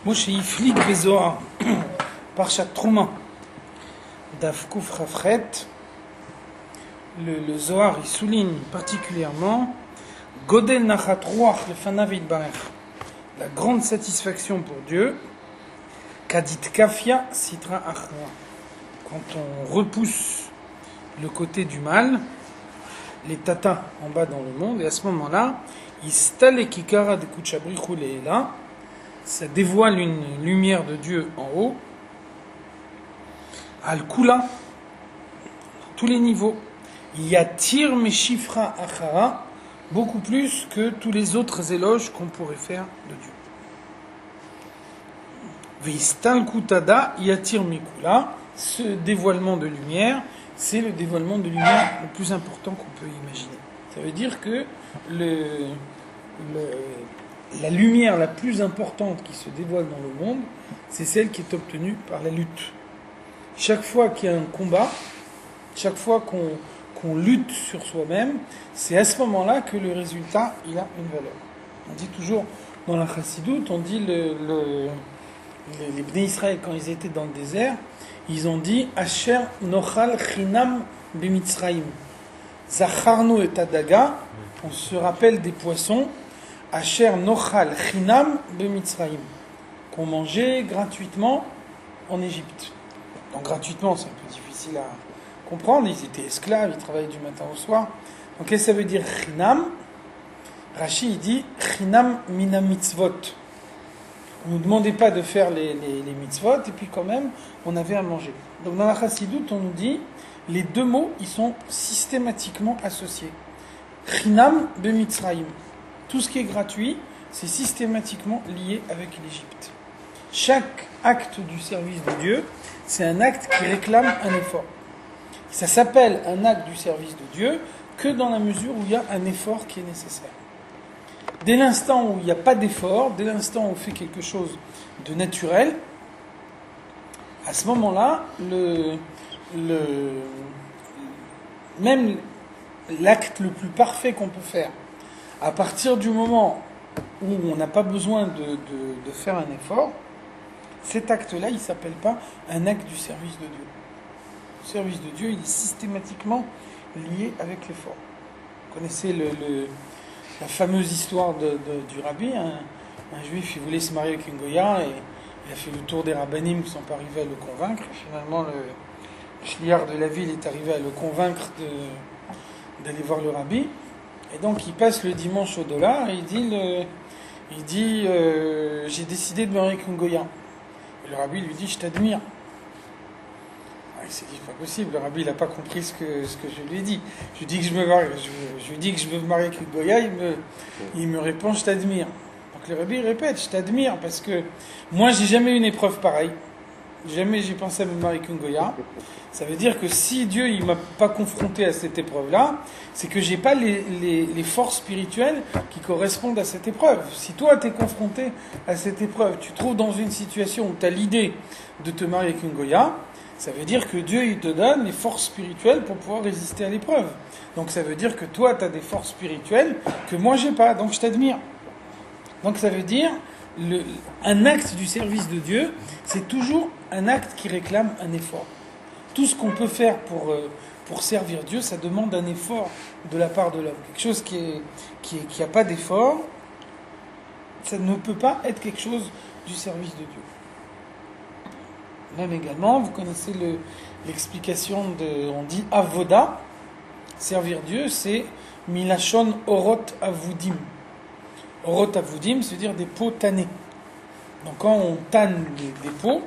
Moshe Iflik Bezoar, Parshat Trouma, Daf Kuf Rafret, le Zohar il souligne particulièrement Godel Nachat Ruach Lefanav Yitbarech, la grande satisfaction pour Dieu, Kadit Kafia Sitra Achra, quand on repousse le côté du mal, les tatas en bas dans le monde, et à ce moment-là, Istale Kikara de Kuchabrichou Leela, ça dévoile une lumière de Dieu en haut, Al-Kula, tous les niveaux. Yatir Meshifra Achara, beaucoup plus que tous les autres éloges qu'on pourrait faire de Dieu. Veistal Kutada Yatir Mikula, ce dévoilement de lumière, c'est le dévoilement de lumière le plus important qu'on peut imaginer. Ça veut dire que la lumière la plus importante qui se dévoile dans le monde, c'est celle qui est obtenue par la lutte. Chaque fois qu'il y a un combat, chaque fois qu'on lutte sur soi-même, c'est à ce moment-là que le résultat il a une valeur. On dit toujours dans la Chassidoute, on dit les Bnei Israël quand ils étaient dans le désert, ils ont dit Asher nochal chinam b'mitzraim. Zacharnu et adaga, on se rappelle des poissons. Asher nochal chinam b'mitzraim, qu'on mangeait gratuitement en Égypte. Donc gratuitement, c'est un peu difficile à comprendre. Ils étaient esclaves, ils travaillaient du matin au soir. Donc qu'est-ce que ça veut dire chinam? Rashi il dit chinam mina mitzvot. On ne nous demandait pas de faire les mitzvot, et puis quand même, on avait à manger. Donc dans la Chassidoute, on nous dit, les deux mots, ils sont systématiquement associés. Chinam b'mitzraim. Tout ce qui est gratuit, c'est systématiquement lié avec l'Égypte. Chaque acte du service de Dieu, c'est un acte qui réclame un effort. Ça s'appelle un acte du service de Dieu que dans la mesure où il y a un effort qui est nécessaire. Dès l'instant où il n'y a pas d'effort, dès l'instant où on fait quelque chose de naturel, à ce moment-là, même l'acte le plus parfait qu'on peut faire, à partir du moment où on n'a pas besoin de faire un effort, cet acte-là, il ne s'appelle pas un acte du service de Dieu. Le service de Dieu, il est systématiquement lié avec l'effort. Vous connaissez la fameuse histoire du rabbi, un juif, il voulait se marier avec une goya, et il a fait le tour des rabbinim qui ne sont pas arrivés à le convaincre. Et finalement, le shliach de la ville est arrivé à le convaincre d'aller voir le rabbi. Et donc, il passe le dimanche au dollar, et il dit j'ai décidé de me marier avec une goya. Et le rabbi lui dit, je t'admire. Il s'est dit, pas possible, le rabbi n'a pas compris ce que je lui ai dit. Je lui dis que je lui dis que je veux me marier avec une goya, il me répond, je t'admire. Donc le rabbi répète, je t'admire, parce que moi j'ai jamais eu une épreuve pareille. Jamais j'ai pensé à me marier avec une goya. Ça veut dire que si Dieu il m'a pas confronté à cette épreuve-là, c'est que j'ai pas les forces spirituelles qui correspondent à cette épreuve. Si toi tu es confronté à cette épreuve, tu te trouves dans une situation où tu as l'idée de te marier avec une goya, ça veut dire que Dieu il te donne les forces spirituelles pour pouvoir résister à l'épreuve. Donc ça veut dire que toi tu as des forces spirituelles que moi j'ai pas, donc je t'admire. Donc ça veut dire un acte du service de Dieu, c'est toujours un acte qui réclame un effort. Tout ce qu'on peut faire pour servir Dieu, ça demande un effort de la part de l'homme. Quelque chose qui a pas d'effort, ça ne peut pas être quelque chose du service de Dieu. Même également, vous connaissez l'explication on dit avoda, servir Dieu, c'est milachon orot avudim. Orot avudim, c'est-à-dire des peaux tannées. Donc quand on tanne des peaux,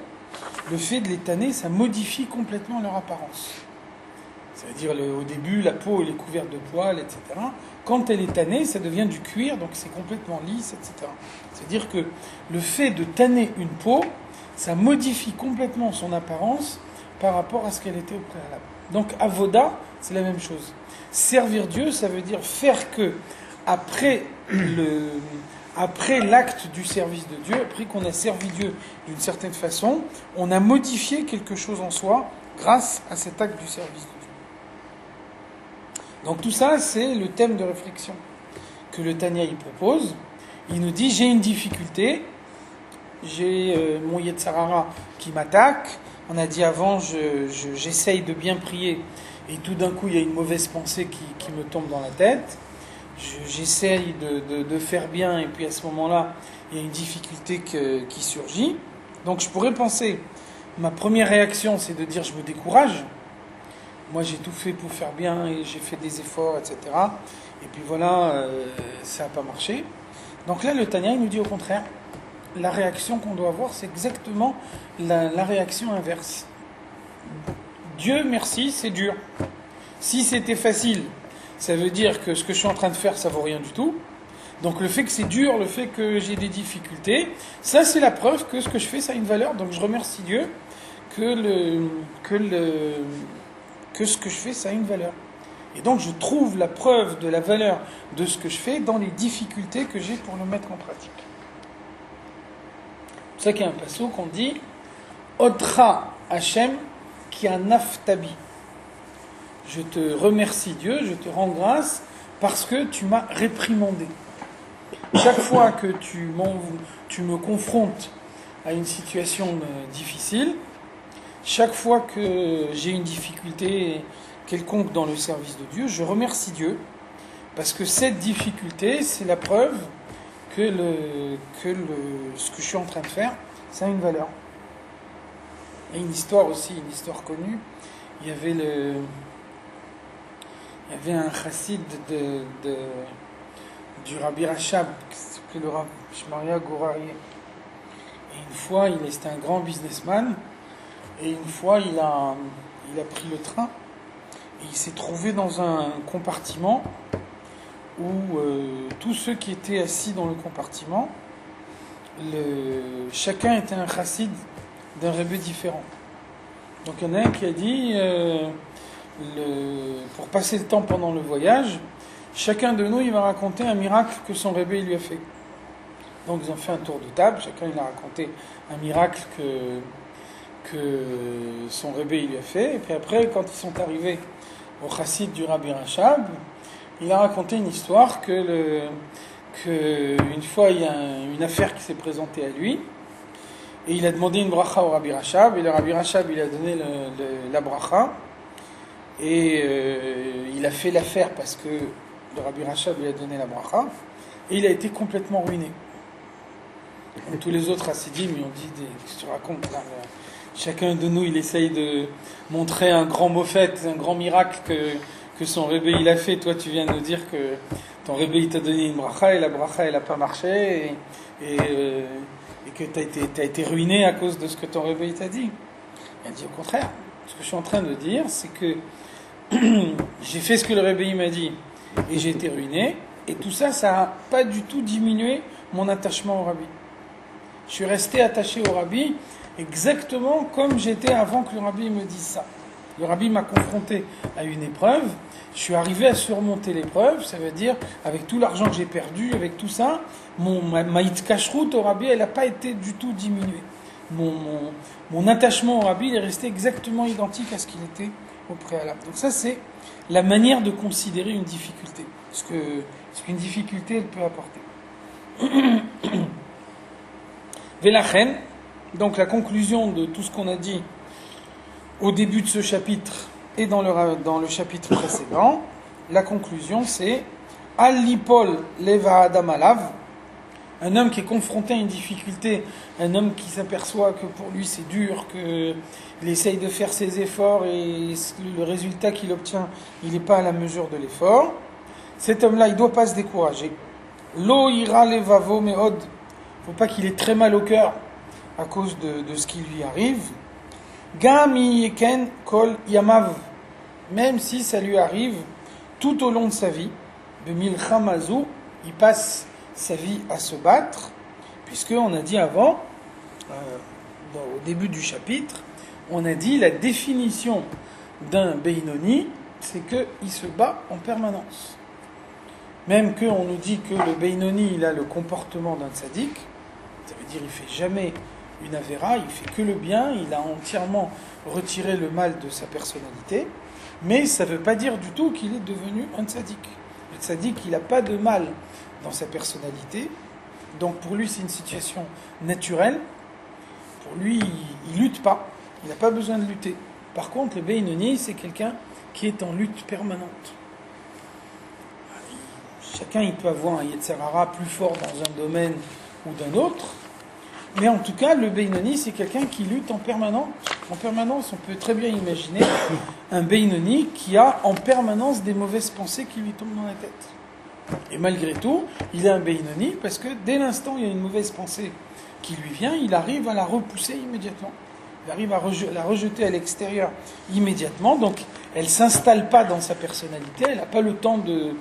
le fait de les tanner, ça modifie complètement leur apparence. Ça veut dire au début, la peau elle est couverte de poils, etc. Quand elle est tannée, ça devient du cuir, donc c'est complètement lisse, etc. C'est-à-dire que le fait de tanner une peau, ça modifie complètement son apparence par rapport à ce qu'elle était au préalable. Donc avoda, c'est la même chose. Servir Dieu, ça veut dire faire que après l'acte du service de Dieu, après qu'on a servi Dieu d'une certaine façon, on a modifié quelque chose en soi grâce à cet acte du service de Dieu. Donc tout ça, c'est le thème de réflexion que le Tanya y propose. Il nous dit, j'ai une difficulté, j'ai mon Yetzarara qui m'attaque. On a dit avant, j'essaye de bien prier et tout d'un coup il y a une mauvaise pensée qui me tombe dans la tête. J'essaye de faire bien et puis à ce moment-là il y a une difficulté qui surgit. Donc je pourrais penser, ma première réaction c'est de dire je me décourage. Moi j'ai tout fait pour faire bien et j'ai fait des efforts, etc. Et puis voilà, ça n'a pas marché. Donc là le Tanya il nous dit au contraire, la réaction qu'on doit avoir c'est exactement la réaction inverse. Dieu merci, c'est dur. Si c'était facile, ça veut dire que ce que je suis en train de faire ça vaut rien du tout. Donc le fait que c'est dur, le fait que j'ai des difficultés, ça c'est la preuve que ce que je fais ça a une valeur. Donc je remercie Dieu que ce que je fais ça a une valeur. Et donc je trouve la preuve de la valeur de ce que je fais dans les difficultés que j'ai pour le mettre en pratique. C'est pour ça qu'il y a un passage qu'on dit Otra Hashem ki anaftabi. Je te remercie Dieu, je te rends grâce parce que tu m'as réprimandé. Chaque fois que tu me confrontes à une situation difficile, chaque fois que j'ai une difficulté quelconque dans le service de Dieu, je remercie Dieu parce que cette difficulté, c'est la preuve que ce que je suis en train de faire, ça a une valeur. Il y a une histoire aussi, une histoire connue. Il y avait un chassid du Rabbi Rachab, qui s'appelait le Rabbi Shmaria Gourarié. Et une fois, c'était un grand businessman, et une fois, il a pris le train, et il s'est trouvé dans un compartiment où tous ceux qui étaient assis dans le compartiment, chacun était un chassid d'un rebbe différent. Donc il y en a un qui a dit, pour passer le temps pendant le voyage, chacun de nous, il va raconter un miracle que son rebbe lui a fait. Donc ils ont fait un tour de table, chacun il a raconté un miracle que son rebbe lui a fait, et puis après, quand ils sont arrivés au chassid du Rabbi Rachab, il a raconté une histoire que une fois il y a une affaire qui s'est présentée à lui, et il a demandé une bracha au Rabbi Rachab, et le Rabbi Rachab il a donné la bracha, et il a fait l'affaire parce que le Rabbi Rachab il a donné la bracha, et il a été complètement ruiné. Et tous les autres chassidim lui ont dit qu'est-ce que tu racontes là, chacun de nous il essaye de montrer un grand mofet, un grand miracle que son rebbe il a fait. Toi tu viens de nous dire que ton rebbe il t'a donné une bracha et la bracha elle a pas marché et que t'as été ruiné à cause de ce que ton rebbe il t'a dit. Il a dit au contraire. Ce que je suis en train de dire c'est que j'ai fait ce que le rebbe il m'a dit et j'ai été ruiné, et tout ça n'a pas du tout diminué mon attachement au rabbi. Je suis resté attaché au rabbi exactement comme j'étais avant que le rabbi me dise ça. Le rabbi m'a confronté à une épreuve, je suis arrivé à surmonter l'épreuve, ça veut dire avec tout l'argent que j'ai perdu, avec tout ça, ma hitkashrut au rabbi, elle n'a pas été du tout diminuée. Mon attachement au rabbi, il est resté exactement identique à ce qu'il était au préalable. Donc ça, c'est la manière de considérer une difficulté, ce qu'une difficulté, elle peut apporter. Velachen, donc la conclusion de tout ce qu'on a dit au début de ce chapitre et dans le chapitre précédent, la conclusion c'est Al-Lipol Leva Adam Alav, un homme qui est confronté à une difficulté, un homme qui s'aperçoit que pour lui c'est dur, qu'il essaye de faire ses efforts et le résultat qu'il obtient, il n'est pas à la mesure de l'effort. Cet homme-là, il ne doit pas se décourager. Lo ira levavo meod, il ne faut pas qu'il ait très mal au cœur à cause de ce qui lui arrive. Gam yeken kol yamav, même si ça lui arrive tout au long de sa vie, de milchamazu, il passe sa vie à se battre, puisqu'on a dit avant, au début du chapitre, on a dit la définition d'un Beinoni, c'est qu'il se bat en permanence. Même qu'on nous dit que le Beinoni, il a le comportement d'un tzaddik, ça veut dire qu'il ne fait jamais une avéra, il fait que le bien, il a entièrement retiré le mal de sa personnalité, mais ça ne veut pas dire du tout qu'il est devenu un tzaddik. Le tzaddik, il n'a pas de mal dans sa personnalité, donc pour lui c'est une situation naturelle. Pour lui, il lutte pas, il n'a pas besoin de lutter. Par contre, le Beinoni, c'est quelqu'un qui est en lutte permanente. Chacun, il peut avoir un Yetzer Hara plus fort dans un domaine ou d'un autre, mais en tout cas, le Beinoni, c'est quelqu'un qui lutte en permanence. En permanence, on peut très bien imaginer un Beinoni qui a en permanence des mauvaises pensées qui lui tombent dans la tête. Et malgré tout, il est un Beinoni parce que dès l'instant où il y a une mauvaise pensée qui lui vient, il arrive à la repousser immédiatement. Il arrive à la rejeter à l'extérieur immédiatement. Donc, elle ne s'installe pas dans sa personnalité, elle n'a pas le temps de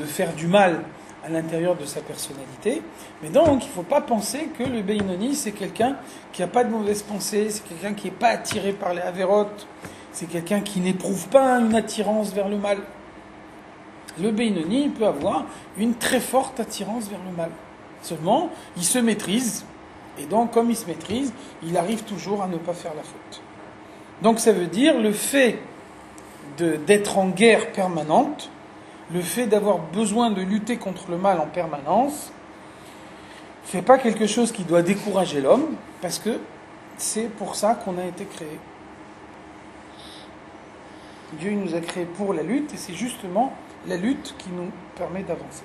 faire du mal à l'intérieur de sa personnalité. Mais donc, il ne faut pas penser que le Beinoni, c'est quelqu'un qui n'a pas de mauvaise pensée, c'est quelqu'un qui n'est pas attiré par les avérotes, c'est quelqu'un qui n'éprouve pas une attirance vers le mal. Le Beinoni, il peut avoir une très forte attirance vers le mal. Seulement, il se maîtrise, et donc, comme il se maîtrise, il arrive toujours à ne pas faire la faute. Donc, ça veut dire le fait d'être en guerre permanente, le fait d'avoir besoin de lutter contre le mal en permanence, c'est pas quelque chose qui doit décourager l'homme, parce que c'est pour ça qu'on a été créé. Dieu nous a créés pour la lutte, et c'est justement la lutte qui nous permet d'avancer.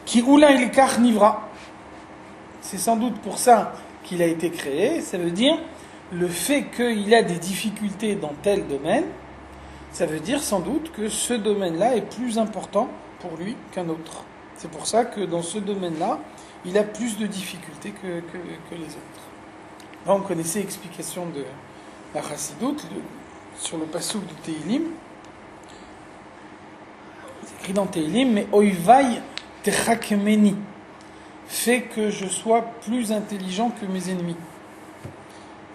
Qui oula il nivra. C'est sans doute pour ça qu'il a été créé. Ça veut dire le fait qu'il a des difficultés dans tel domaine. Ça veut dire sans doute que ce domaine-là est plus important pour lui qu'un autre. C'est pour ça que dans ce domaine-là, il a plus de difficultés que les autres. Là, on connaissait l'explication de la Chassidoute sur le passouk de Tehilim. C'est écrit dans Tehilim, mais Oivai techakmeni, fait que je sois plus intelligent que mes ennemis.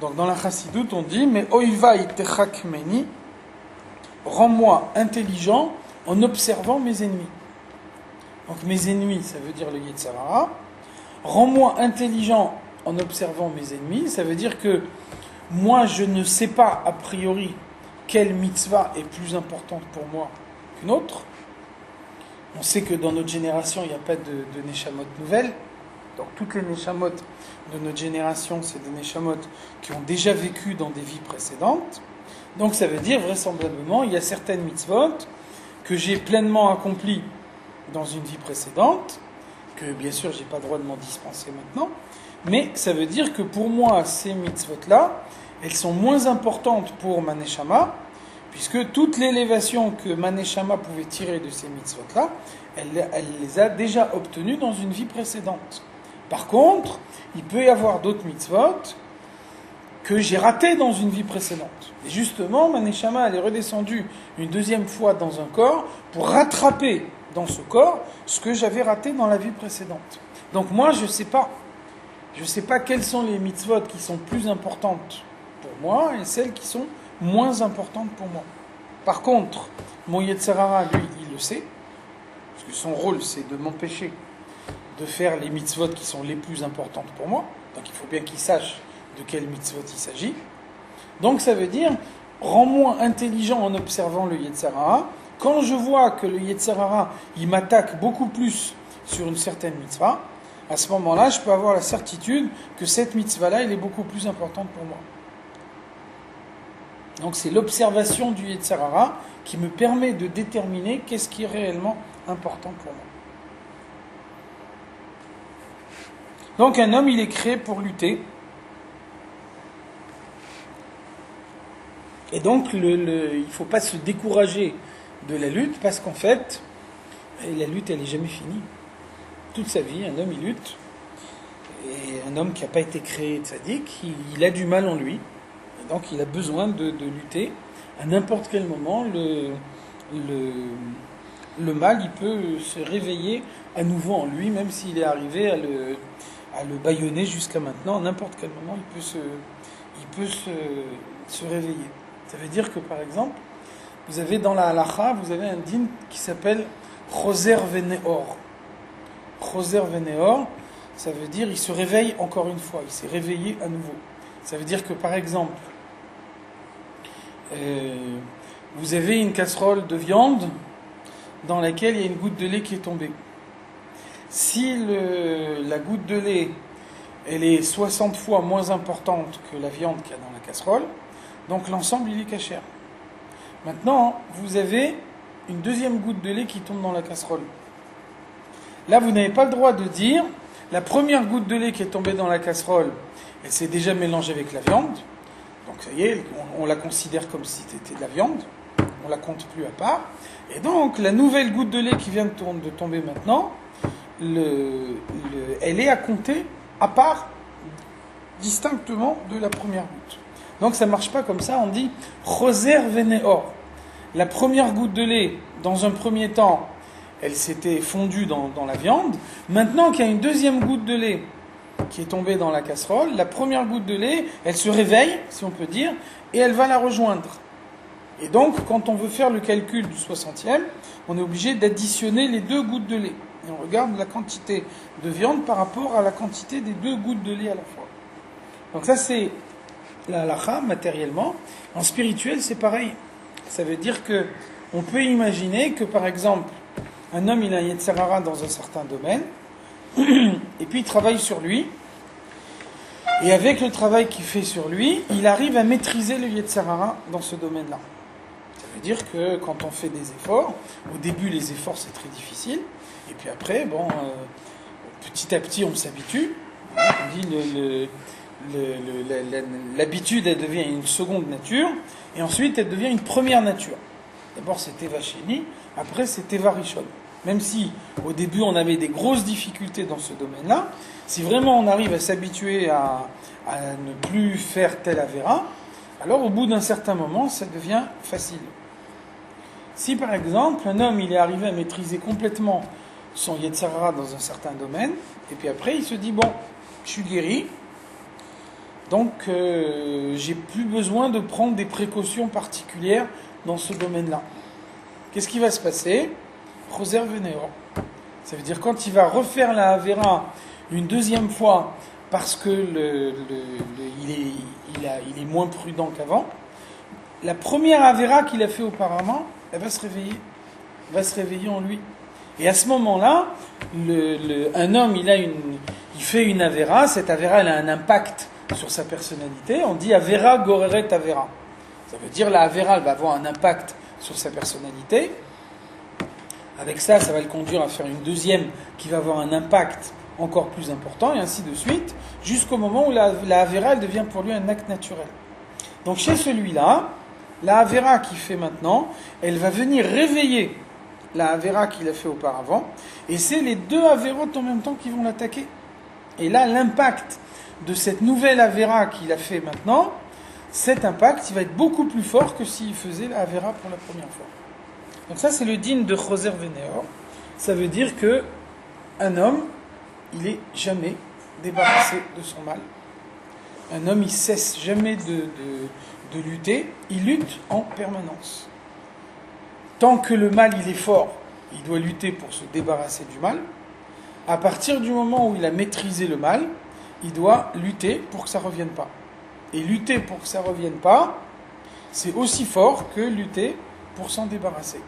Donc dans la Chassidoute, on dit, mais Oivai techakmeni, rends-moi intelligent en observant mes ennemis. Donc mes ennemis, ça veut dire le Yetzer Hara. Rends-moi intelligent en observant mes ennemis, ça veut dire que moi je ne sais pas a priori quelle mitzvah est plus importante pour moi qu'une autre. On sait que dans notre génération, il n'y a pas de Neshamot nouvelles. Donc toutes les Neshamot de notre génération, c'est des Neshamot qui ont déjà vécu dans des vies précédentes. Donc ça veut dire, vraisemblablement, il y a certaines mitzvot que j'ai pleinement accomplies dans une vie précédente, que bien sûr j'ai pas le droit de m'en dispenser maintenant, mais ça veut dire que pour moi, ces mitzvot-là, elles sont moins importantes pour ma neshama, puisque toute l'élévation que ma neshama pouvait tirer de ces mitzvot-là, elle les a déjà obtenues dans une vie précédente. Par contre, il peut y avoir d'autres mitzvot que j'ai ratées dans une vie précédente. Et justement, ma neshama, elle est redescendue une deuxième fois dans un corps pour rattraper dans ce corps ce que j'avais raté dans la vie précédente. Donc moi, je sais pas quelles sont les mitzvot qui sont plus importantes pour moi et celles qui sont moins importantes pour moi. Par contre, mon Yetzer Hara, lui, il le sait, parce que son rôle, c'est de m'empêcher de faire les mitzvot qui sont les plus importantes pour moi. Donc il faut bien qu'il sache de quel mitzvot il s'agit. Donc ça veut dire, rends-moi intelligent en observant le Yetzer Hara. Quand je vois que le Yetzer Hara, il m'attaque beaucoup plus sur une certaine mitzvah, à ce moment-là, je peux avoir la certitude que cette mitzvah-là, elle est beaucoup plus importante pour moi. Donc c'est l'observation du Yetzer Hara qui me permet de déterminer qu'est-ce qui est réellement important pour moi. Donc un homme, il est créé pour lutter. Et donc il ne faut pas se décourager de la lutte, parce qu'en fait, la lutte, elle n'est jamais finie. Toute sa vie, un homme, il lutte. Et un homme qui n'a pas été créé tzaddik, il a du mal en lui. Et donc il a besoin de lutter. À n'importe quel moment, le mal, il peut se réveiller à nouveau en lui, même s'il est arrivé à le bâillonner jusqu'à maintenant. À n'importe quel moment, il peut se réveiller. Ça veut dire que, par exemple, vous avez dans la halacha, vous avez un din qui s'appelle Choser Veneor. Choser Veneor, ça veut dire il se réveille encore une fois, il s'est réveillé à nouveau. Ça veut dire que, par exemple, vous avez une casserole de viande dans laquelle il y a une goutte de lait qui est tombée. Si la goutte de lait, elle est 60 fois moins importante que la viande qu'il y a dans la casserole, donc l'ensemble, il est cachère. Maintenant, vous avez une deuxième goutte de lait qui tombe dans la casserole. Là, vous n'avez pas le droit de dire, la première goutte de lait qui est tombée dans la casserole, elle s'est déjà mélangée avec la viande, donc ça y est, on la considère comme si c'était de la viande, on la compte plus à part, et donc la nouvelle goutte de lait qui vient de tomber maintenant, elle est à compter à part, distinctement de la première goutte. Donc ça ne marche pas comme ça, on dit choser veneor. La première goutte de lait, dans un premier temps, elle s'était fondue dans la viande. Maintenant qu'il y a une deuxième goutte de lait qui est tombée dans la casserole, la première goutte de lait, elle se réveille, si on peut dire, et elle va la rejoindre. Et donc, quand on veut faire le calcul du 60e, on est obligé d'additionner les deux gouttes de lait. Et on regarde la quantité de viande par rapport à la quantité des deux gouttes de lait à la fois. Donc ça, c'est la halakha, matériellement. En spirituel, c'est pareil. Ça veut dire que on peut imaginer que, par exemple, un homme, il a un Yetzer Hara dans un certain domaine, et puis il travaille sur lui, et avec le travail qu'il fait sur lui, il arrive à maîtriser le Yetzer Hara dans ce domaine-là. Ça veut dire que quand on fait des efforts, au début les efforts c'est très difficile, et puis après, petit à petit on s'habitue. On dit l'habitude elle devient une seconde nature, et ensuite elle devient une première nature. D'abord c'est Teva Sheni, après c'est Teva Rishon. Même si au début on avait des grosses difficultés dans ce domaine-là, si vraiment on arrive à s'habituer à ne plus faire telle avéra, alors au bout d'un certain moment ça devient facile. Si par exemple un homme il est arrivé à maîtriser complètement son Yetzer Hara dans un certain domaine, et puis après il se dit bon, je suis guéri, donc j'ai plus besoin de prendre des précautions particulières dans ce domaine-là. Qu'est-ce qui va se passer? Choser veneor. Ça veut dire quand il va refaire la Avera une deuxième fois parce que il est moins prudent qu'avant, la première Avera qu'il a fait auparavant, elle va se réveiller en lui. Et à ce moment-là, un homme, il fait une Avera, cette Avera elle a un impact sur sa personnalité, on dit Avera goreret Avera. Ça veut dire la Avera elle va avoir un impact sur sa personnalité. Avec ça, ça va le conduire à faire une deuxième qui va avoir un impact encore plus important, et ainsi de suite, jusqu'au moment où la Avera elle devient pour lui un acte naturel. Donc chez celui-là, la Avera qu'il fait maintenant, elle va venir réveiller la Avera qu'il a fait auparavant, et c'est les deux Averot en même temps qui vont l'attaquer. Et là, l'impact de cette nouvelle Avera qu'il a fait maintenant, cet impact, il va être beaucoup plus fort que s'il faisait la Avera pour la première fois. Donc ça, c'est le digne de Choser Veneor. Ça veut dire que un homme, il est jamais débarrassé de son mal. Un homme, il cesse jamais de lutter. Il lutte en permanence. Tant que le mal, il est fort, il doit lutter pour se débarrasser du mal. À partir du moment où il a maîtrisé le mal, il doit lutter pour que ça ne revienne pas. Et lutter pour que ça ne revienne pas, c'est aussi fort que lutter pour s'en débarrasser.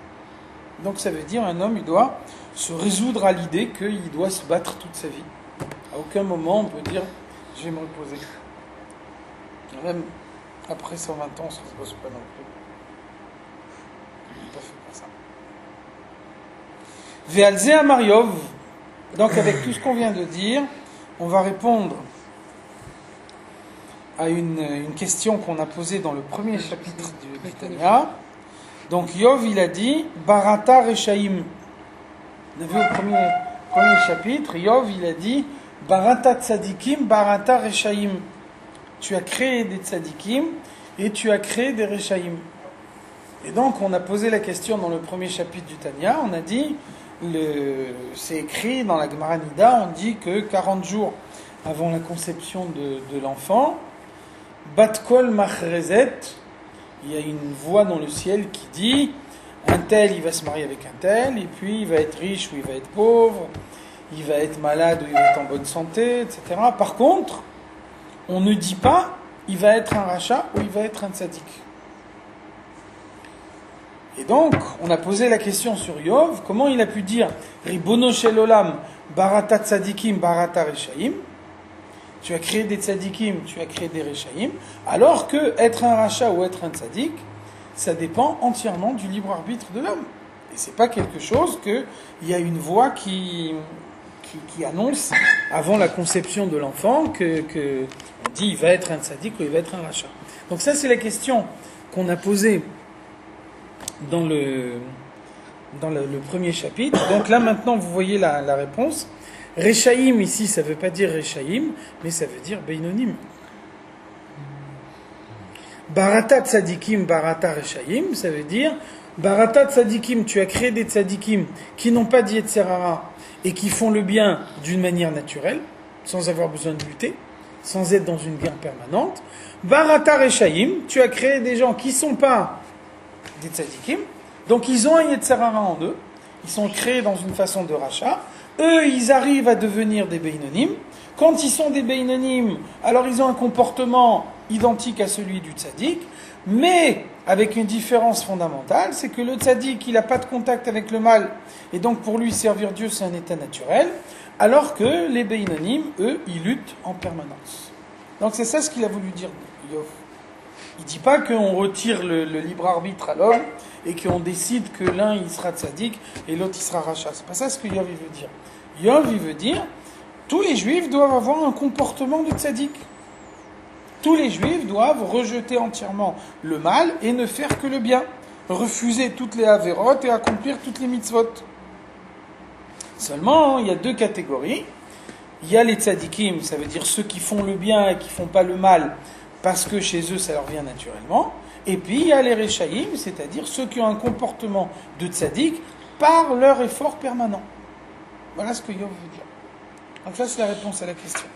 Donc ça veut dire un homme, il doit se résoudre à l'idée qu'il doit se battre toute sa vie. À aucun moment on peut dire je vais me reposer. Même après 120 ans, on ne se repose pas non plus. Il n'est pas fait pour ça. Ve'alze Amariov. Donc avec tout ce qu'on vient de dire, on va répondre à une question qu'on a posée dans le premier chapitre du Tanya. Donc Yov, il a dit Barata Rechaim. On a vu au premier chapitre, Yov, il a dit Barata Tzadikim, Barata Rechaim. Tu as créé des Tzadikim et tu as créé des Rechaim. Et donc on a posé la question dans le premier chapitre du Tanya, on a dit, c'est écrit dans la Gemara Nida, on dit que 40 jours avant la conception de l'enfant, Bat Kol Machrezet, il y a une voix dans le ciel qui dit un tel il va se marier avec un tel, et puis il va être riche ou il va être pauvre, il va être malade ou il va être en bonne santé, etc. Par contre, on ne dit pas il va être un rachat ou il va être un tzaddik. Et donc, on a posé la question sur Yov, comment il a pu dire Ribono shel olam, Barata tzadikim, barata reshaim. Tu as créé des tzadikim, tu as créé des reshaim. Alors que être un rachat ou être un tzadik, ça dépend entièrement du libre arbitre de l'homme. Et c'est pas quelque chose qu'il y a une voix qui annonce avant la conception de l'enfant que on dit il va être un tzadik ou il va être un rachat. Donc ça c'est la question qu'on a posée dans le premier chapitre. Donc là maintenant vous voyez la réponse. Reshaim ici ça veut pas dire Reshaim, mais ça veut dire Beinonim. Barata tzadikim, barata Reshaim, ça veut dire Barata tzadikim, tu as créé des tzadikim qui n'ont pas d'Yetzer Hara et qui font le bien d'une manière naturelle, sans avoir besoin de lutter, sans être dans une guerre permanente. Barata Reshaim, tu as créé des gens qui ne sont pas des tzadikim, donc ils ont un Yetzer Hara en eux, ils sont créés dans une façon de rachat, eux ils arrivent à devenir des Beinonim. Quand ils sont des Beinonim, alors ils ont un comportement identique à celui du tzaddik, mais avec une différence fondamentale, c'est que le tzaddik, il n'a pas de contact avec le mal, et donc pour lui servir Dieu c'est un état naturel, alors que les Beinonim, eux, ils luttent en permanence. Donc c'est ça ce qu'il a voulu dire Yov. Il ne dit pas qu'on retire le libre arbitre à l'homme, et qu'on décide que l'un il sera tzaddik, et l'autre il sera rachat. C'est pas ça ce que Yov il veut dire. Yov il veut dire, tous les juifs doivent avoir un comportement de tzaddik. Tous les juifs doivent rejeter entièrement le mal et ne faire que le bien. Refuser toutes les avérotes et accomplir toutes les mitzvot. Seulement, il y a deux catégories. Il y a les tzadikim, ça veut dire ceux qui font le bien et qui font pas le mal, parce que chez eux ça leur vient naturellement. Et puis il y a les reshaïm, c'est-à-dire ceux qui ont un comportement de tzadik par leur effort permanent. Voilà ce que Yov veut dire. Donc ça c'est la réponse à la question.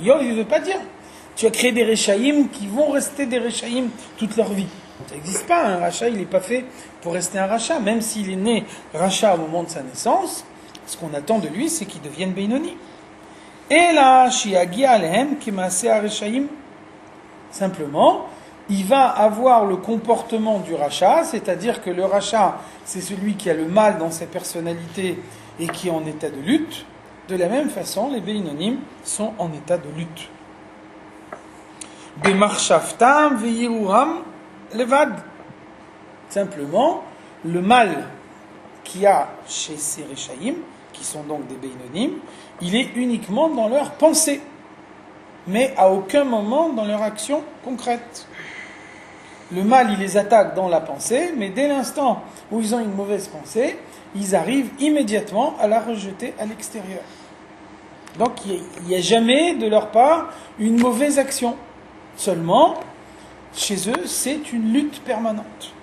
Yov, il ne veut pas dire tu as créé des Reshaïm qui vont rester des Reshaïm toute leur vie. Ça n'existe pas, un rachat, il n'est pas fait pour rester un rachat. Même s'il est né rachat au moment de sa naissance, ce qu'on attend de lui, c'est qu'il devienne Beinoni. Et là, Shiagi Alehem, qui m'a assez à Reshaïm, simplement, il va avoir le comportement du rachat, c'est-à-dire que le rachat, c'est celui qui a le mal dans sa personnalité et qui est en état de lutte. De la même façon, les Beinonim sont en état de lutte. Bemarshaftam veyiruram levad. Simplement, le mal qu'il y a chez ces Reshaïm, qui sont donc des Beinonim, il est uniquement dans leur pensée, mais à aucun moment dans leur action concrète. Le mal, il les attaque dans la pensée, mais dès l'instant où ils ont une mauvaise pensée, ils arrivent immédiatement à la rejeter à l'extérieur. Donc il n'y a jamais de leur part une mauvaise action. Seulement, chez eux, c'est une lutte permanente.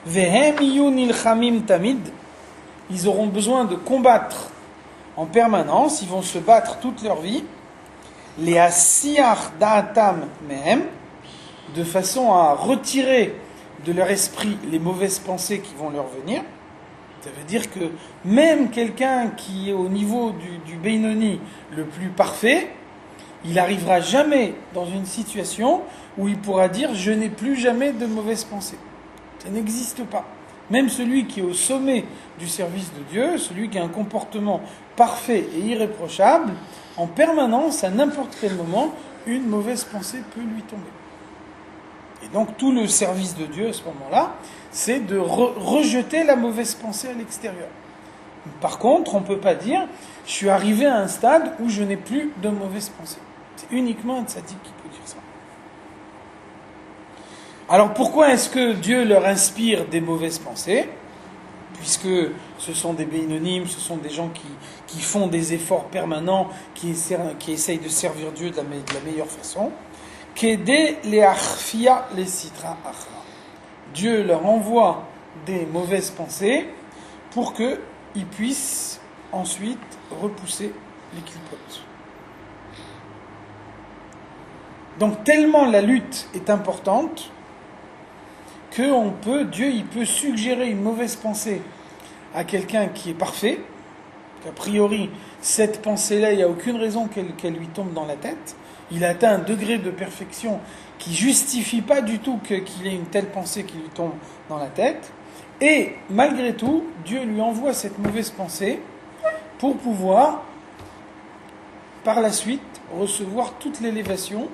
Vehem iyun ilchamim tamid. Ils auront besoin de combattre en permanence, ils vont se battre toute leur vie. Les asiyach da'atam mehem, de façon à retirer de leur esprit les mauvaises pensées qui vont leur venir. Ça veut dire que même quelqu'un qui est au niveau du Beinoni le plus parfait, il n'arrivera jamais dans une situation où il pourra dire « je n'ai plus jamais de mauvaises pensées ». Ça n'existe pas. Même celui qui est au sommet du service de Dieu, celui qui a un comportement parfait et irréprochable, en permanence, à n'importe quel moment, une mauvaise pensée peut lui tomber. Et donc tout le service de Dieu à ce moment-là, c'est de rejeter la mauvaise pensée à l'extérieur. Par contre, on ne peut pas dire « je suis arrivé à un stade où je n'ai plus de mauvaises pensées ». C'est uniquement un tzaddik qui peut dire ça. Alors pourquoi est-ce que Dieu leur inspire des mauvaises pensées ? Puisque ce sont des Beinonim, ce sont des gens qui font des efforts permanents, qui essayent de servir Dieu de la meilleure façon. Kede leachfia les sitra achra. Dieu leur envoie des mauvaises pensées pour qu'ils puissent ensuite repousser les clipotes. Donc tellement la lutte est importante que Dieu il peut suggérer une mauvaise pensée à quelqu'un qui est parfait, qu'a priori, cette pensée-là, il n'y a aucune raison qu'elle lui tombe dans la tête. Il a atteint un degré de perfection qui justifie pas du tout qu'il ait une telle pensée qui lui tombe dans la tête. Et malgré tout, Dieu lui envoie cette mauvaise pensée pour pouvoir, par la suite, recevoir toute l'élévation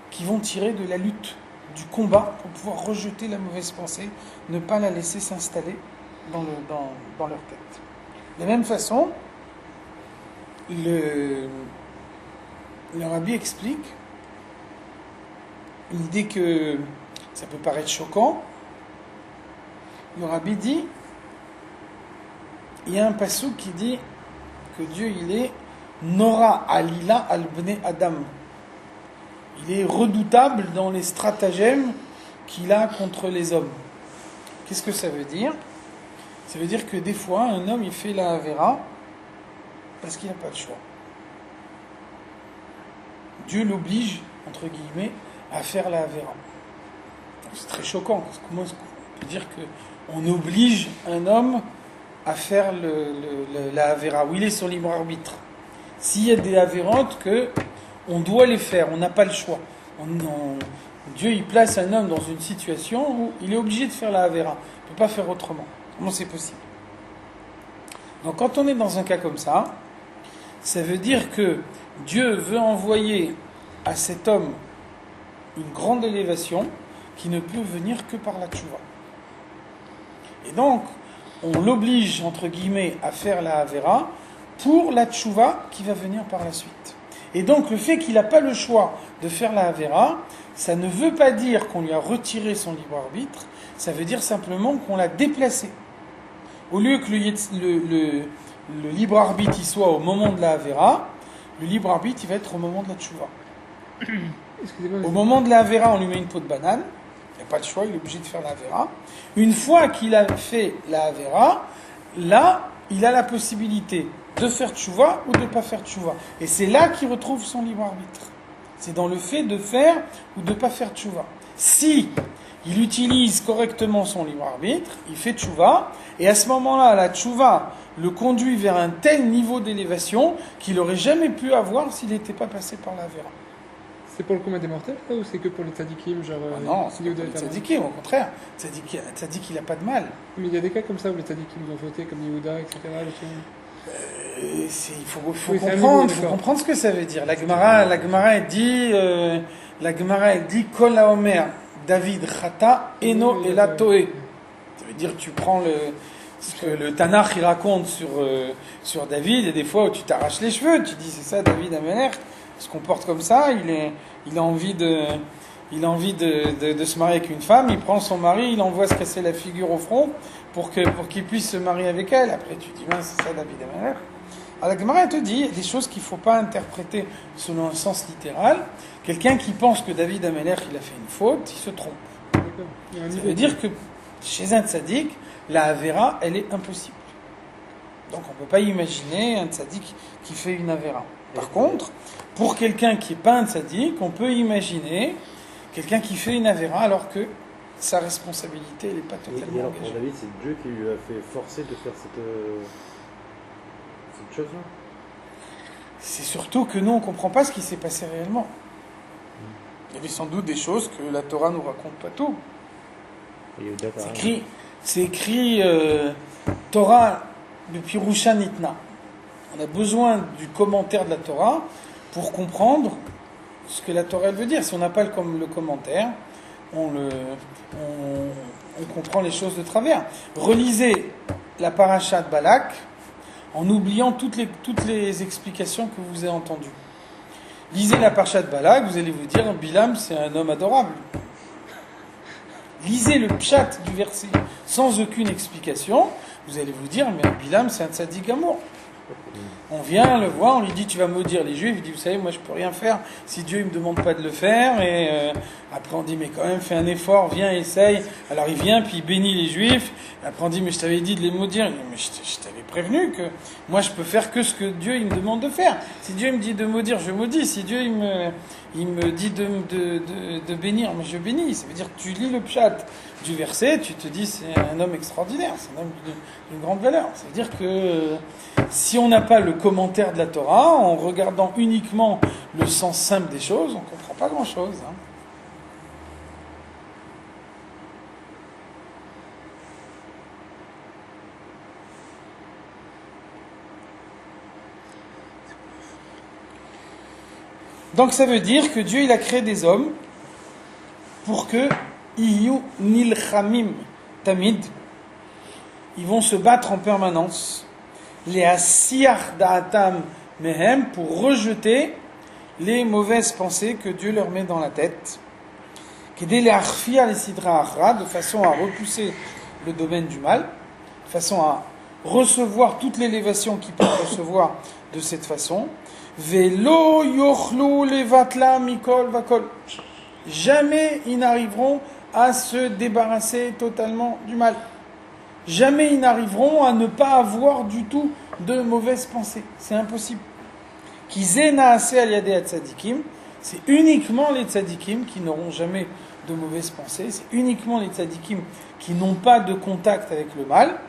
qui vont tirer de la lutte, du combat, pour pouvoir rejeter la mauvaise pensée, ne pas la laisser s'installer dans leur tête. De la même façon, le rabbi explique une idée que ça peut paraître choquant. Le rabbi dit, il y a un passouk qui dit que Dieu, il est Nora Alila al-Bnei Adam. Il est redoutable dans les stratagèmes qu'il a contre les hommes. Qu'est-ce que ça veut dire ? Ça veut dire que des fois, un homme, il fait la Avera parce qu'il n'a pas de choix. Dieu l'oblige, entre guillemets, à faire la Avera. C'est très choquant, parce que comment est-ce qu'on peut dire qu'on oblige un homme à faire la Avera, où il est son libre arbitre. S'il y a des Avérantes on doit les faire, on n'a pas le choix. Dieu, il place un homme dans une situation où il est obligé de faire la Avera. Il ne peut pas faire autrement. Comment c'est possible ? Donc quand on est dans un cas comme ça, ça veut dire que Dieu veut envoyer à cet homme une grande élévation qui ne peut venir que par la tchouva. Et donc, on l'oblige, entre guillemets, à faire la Avera pour la tchouva qui va venir par la suite. Et donc, le fait qu'il n'a pas le choix de faire la Avera, ça ne veut pas dire qu'on lui a retiré son libre arbitre, ça veut dire simplement qu'on l'a déplacé. Au lieu que le libre arbitre il soit au moment de la Avera, le libre arbitre il va être au moment de la tchouva. Au moment de la Avera, on lui met une peau de banane, il n'y a pas de choix, il est obligé de faire la Avera. Une fois qu'il a fait la Avera, là, il a la possibilité de faire tchouva ou de ne pas faire tchouva. Et c'est là qu'il retrouve son libre arbitre. C'est dans le fait de faire ou de ne pas faire tchouva. Si il utilise correctement son libre arbitre, il fait tchouva, et à ce moment-là, la tchouva le conduit vers un tel niveau d'élévation qu'il n'aurait jamais pu avoir s'il n'était pas passé par la Avera. C'est pour le commun des mortels, ou c'est que pour les tzadikim, genre... non, c'est pour les tzadikim, au contraire. Tzadik, il n'a pas de mal. Mais il y a des cas comme ça où les tzadikim ont voté, comme Yehuda, etc. Il faut comprendre ce que ça veut dire. La Gemara elle dit Kol haomer David chata eno ela toe. Ça veut dire tu prends ce que le Tanakh il raconte sur David, et des fois où tu t'arraches les cheveux, tu dis c'est ça David Amelech, il se comporte comme ça, il a envie de se marier avec une femme, il prend son mari, il envoie se casser la figure au front pour qu'il puisse se marier avec elle. Après tu dis c'est ça David Amelech. Alors la Gemara te dit, il y a des choses qu'il ne faut pas interpréter selon un sens littéral. Quelqu'un qui pense que David Amelech il a fait une faute, il se trompe. Ça veut dire que chez un tzaddik, la Avera, elle est impossible. Donc on ne peut pas imaginer un tzaddik qui fait une Avera. Par contre, pour quelqu'un qui n'est pas un tzaddik, on peut imaginer quelqu'un qui fait une Avera alors que sa responsabilité n'est pas totalement engagée. Pour David, c'est Dieu qui lui a fait forcer de faire cette chose-là. C'est surtout que nous, on ne comprend pas ce qui s'est passé réellement. Il y avait sans doute des choses que la Torah ne nous raconte pas tout. C'est écrit Torah de Pirusha Nitna. On a besoin du commentaire de la Torah pour comprendre ce que la Torah elle veut dire. Si on n'a pas le commentaire, on comprend les choses de travers. Relisez la paracha de Balak en oubliant toutes les explications que vous avez entendues. Lisez la paracha de Balak, vous allez vous dire Bilam c'est un homme adorable. Lisez le pshat du verset sans aucune explication, vous allez vous dire mais Bilam c'est un tzaddik amour. On vient le voir, on lui dit tu vas maudire les juifs, il dit vous savez moi je peux rien faire si Dieu il me demande pas de le faire, et après on dit mais quand même fais un effort, viens essaye. Alors il vient puis il bénit les juifs, et après on dit mais je t'avais dit de les maudire, il dit, mais je t'avais prévenu que moi je peux faire que ce que Dieu il me demande de faire. Si Dieu me dit de maudire, je maudis. Si Dieu il me dit de bénir, mais je bénis. Ça veut dire que tu lis le pshat du verset, tu te dis c'est un homme extraordinaire, c'est un homme d'une grande valeur. Ça veut dire que si on n'a pas le commentaire de la Torah, en regardant uniquement le sens simple des choses, on ne comprend pas grand-chose. Hein. Donc ça veut dire que Dieu il a créé des hommes pour que Iyu Nilchamim Tamid, ils vont se battre en permanence, les Asiyach Da'atam Mehem, pour rejeter les mauvaises pensées que Dieu leur met dans la tête, Kedé les Arfia les Sidra Achra, de façon à repousser le domaine du mal, de façon à recevoir toute l'élévation qu'ils peuvent recevoir de cette façon. Velo yochlu levatla mikol vakol. Jamais ils n'arriveront à se débarrasser totalement du mal. Jamais ils n'arriveront à ne pas avoir du tout de mauvaises pensées. C'est impossible. Kizena ase al yadei tzadikim. C'est uniquement les tzadikim qui n'auront jamais de mauvaises pensées. C'est uniquement les tzadikim qui n'ont pas de contact avec le mal.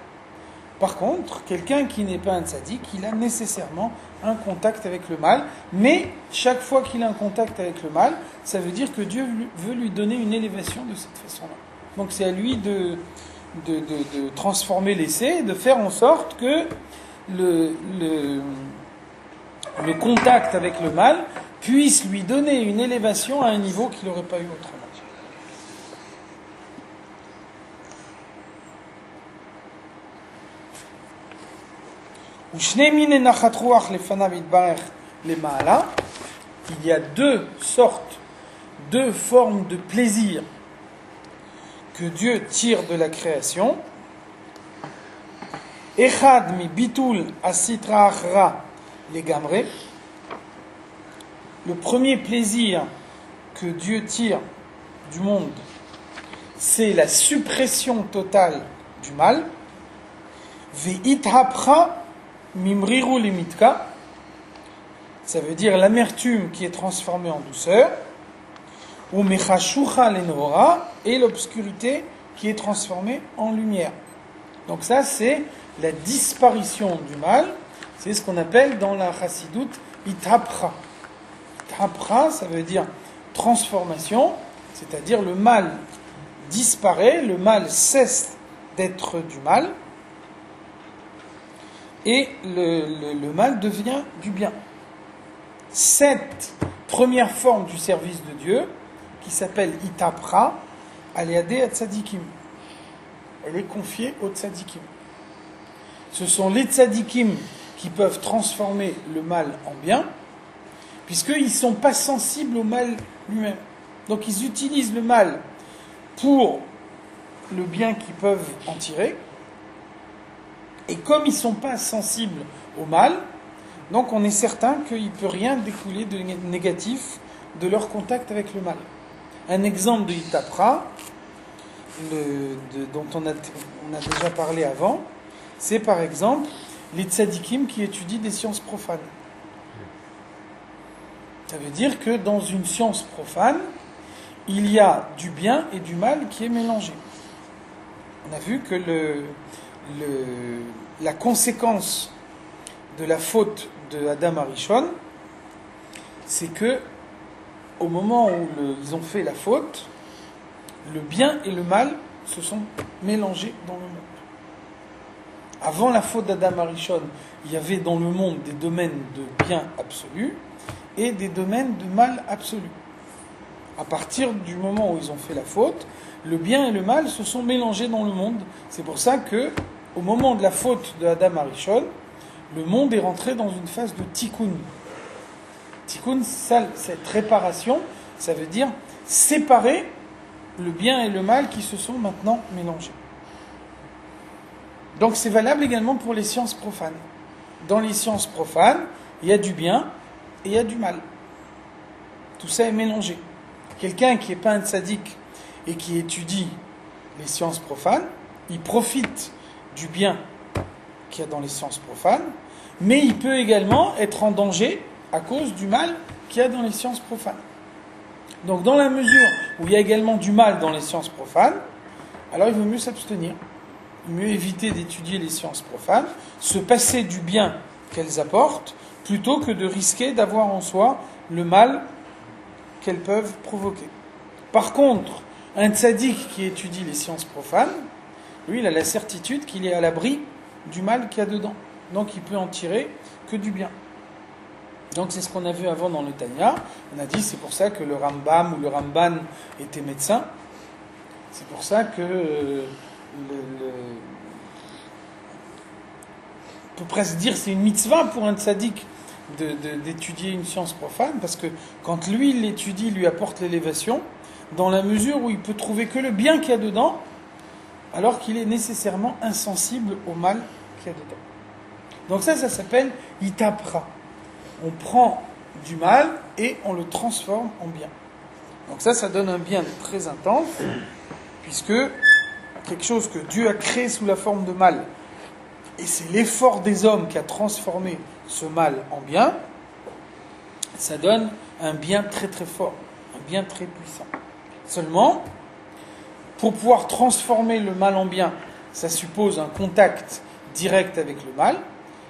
Par contre, quelqu'un qui n'est pas un tzaddik, il a nécessairement un contact avec le mal, mais chaque fois qu'il a un contact avec le mal, ça veut dire que Dieu veut lui donner une élévation de cette façon-là. Donc c'est à lui de transformer l'essai, de faire en sorte que le contact avec le mal puisse lui donner une élévation à un niveau qu'il n'aurait pas eu autrement. Il y a deux sortes, deux formes de plaisir que Dieu tire de la création. Echad mi bitul asitra achra legamre. Le premier plaisir que Dieu tire du monde, c'est la suppression totale du mal. Ve'ithapra Mimriru limitka, ça veut dire l'amertume qui est transformée en douceur, ou mechashucha lenora, et l'obscurité qui est transformée en lumière. Donc ça, c'est la disparition du mal, c'est ce qu'on appelle dans la chassidoute ithapra. Ithapra, ça veut dire transformation, c'est-à-dire le mal disparaît, le mal cesse d'être du mal, et le mal devient du bien. Cette première forme du service de Dieu, qui s'appelle Itapra, Aliadé à Tzadikim. Elle est confiée aux Tzadikim. Ce sont les Tzadikim qui peuvent transformer le mal en bien, puisqu'ils ne sont pas sensibles au mal lui-même. Donc ils utilisent le mal pour le bien qu'ils peuvent en tirer. Et comme ils ne sont pas sensibles au mal, donc on est certain qu'il ne peut rien découler de négatif de leur contact avec le mal. Un exemple de Itapra, dont on a déjà parlé avant, c'est par exemple les tzadikim qui étudient des sciences profanes. Ça veut dire que dans une science profane, il y a du bien et du mal qui est mélangé. On a vu que la conséquence de la faute de Adam Arishon, c'est que au moment où ils ont fait la faute, le bien et le mal se sont mélangés dans le monde. Avant la faute d'Adam Arishon, il y avait dans le monde des domaines de bien absolu et des domaines de mal absolu. À partir du moment où ils ont fait la faute, le bien et le mal se sont mélangés dans le monde. C'est pour ça que au moment de la faute de Adam Arishon, le monde est rentré dans une phase de tikkun. Tikkun, cette réparation, ça veut dire séparer le bien et le mal qui se sont maintenant mélangés. Donc c'est valable également pour les sciences profanes. Dans les sciences profanes, il y a du bien et il y a du mal. Tout ça est mélangé. Quelqu'un qui n'est pas un tzaddik et qui étudie les sciences profanes, il profite du bien qu'il y a dans les sciences profanes, mais il peut également être en danger à cause du mal qu'il y a dans les sciences profanes. Donc dans la mesure où il y a également du mal dans les sciences profanes, alors il vaut mieux s'abstenir, mieux éviter d'étudier les sciences profanes, se passer du bien qu'elles apportent, plutôt que de risquer d'avoir en soi le mal qu'elles peuvent provoquer. Par contre, un tzaddik qui étudie les sciences profanes, lui, il a la certitude qu'il est à l'abri du mal qu'il y a dedans. Donc il peut en tirer que du bien. Donc c'est ce qu'on a vu avant dans le Tanya. On a dit c'est pour ça que le Rambam ou le Ramban était médecin. C'est pour ça que on peut presque dire c'est une mitzvah pour un tzaddik d'étudier une science profane, parce que quand lui il l'étudie, il lui apporte l'élévation, dans la mesure où il peut trouver que le bien qu'il y a dedans, alors qu'il est nécessairement insensible au mal qu'il y a dedans. Donc ça s'appelle itapra. On prend du mal et on le transforme en bien. Donc ça donne un bien très intense, puisque quelque chose que Dieu a créé sous la forme de mal, et c'est l'effort des hommes qui a transformé ce mal en bien, ça donne un bien très très fort, un bien très puissant. Seulement, pour pouvoir transformer le mal en bien, ça suppose un contact direct avec le mal,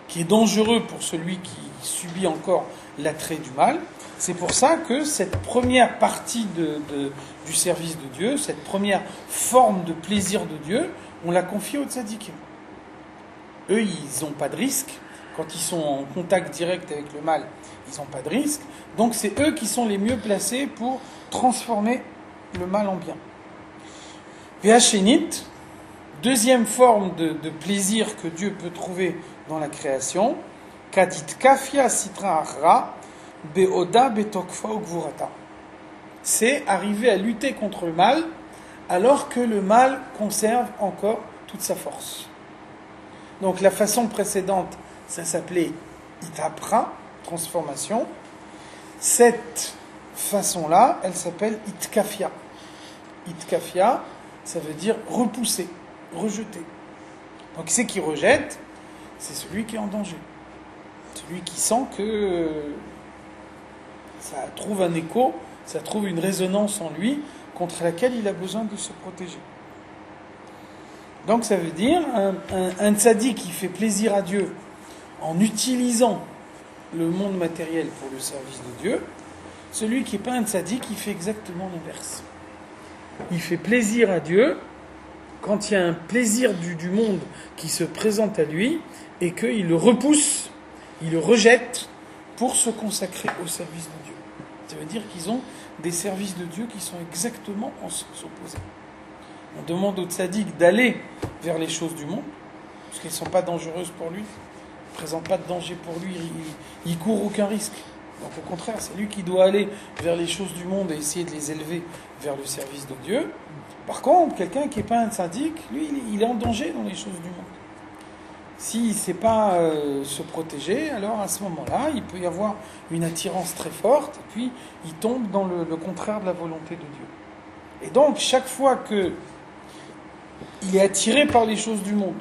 qui est dangereux pour celui qui subit encore l'attrait du mal. C'est pour ça que cette première partie du service de Dieu, cette première forme de plaisir de Dieu, on l'a confiée aux tzadikim. Eux, ils n'ont pas de risque. Quand ils sont en contact direct avec le mal, ils n'ont pas de risque. Donc c'est eux qui sont les mieux placés pour transformer le mal en bien. Véachénit, deuxième forme de plaisir que Dieu peut trouver dans la création, Kadit kafia sitra achra, beoda betokfa ukvurata. C'est arriver à lutter contre le mal alors que le mal conserve encore toute sa force. Donc la façon précédente, ça s'appelait itapra, transformation. Cette façon-là, elle s'appelle itkafia. Itkafia, ça veut dire repousser, rejeter. Donc c'est qui rejette, c'est celui qui est en danger. Celui qui sent que ça trouve un écho, ça trouve une résonance en lui contre laquelle il a besoin de se protéger. Donc ça veut dire un tzaddik qui fait plaisir à Dieu en utilisant le monde matériel pour le service de Dieu. Celui qui n'est pas un tzaddik, il fait exactement l'inverse. Il fait plaisir à Dieu quand il y a un plaisir du monde qui se présente à lui et qu'il le repousse, il le rejette pour se consacrer au service de Dieu. Ça veut dire qu'ils ont des services de Dieu qui sont exactement en sens opposé. On demande au tzaddik d'aller vers les choses du monde, parce qu'elles ne sont pas dangereuses pour lui, ne présentent pas de danger pour lui, il ne court aucun risque. Donc au contraire, c'est lui qui doit aller vers les choses du monde et essayer de les élever vers le service de Dieu. Par contre, quelqu'un qui n'est pas un tzaddik, lui, il est en danger dans les choses du monde. S'il ne sait pas se protéger, alors à ce moment-là, il peut y avoir une attirance très forte, et puis il tombe dans le contraire de la volonté de Dieu. Et donc, chaque fois qu'il est attiré par les choses du monde,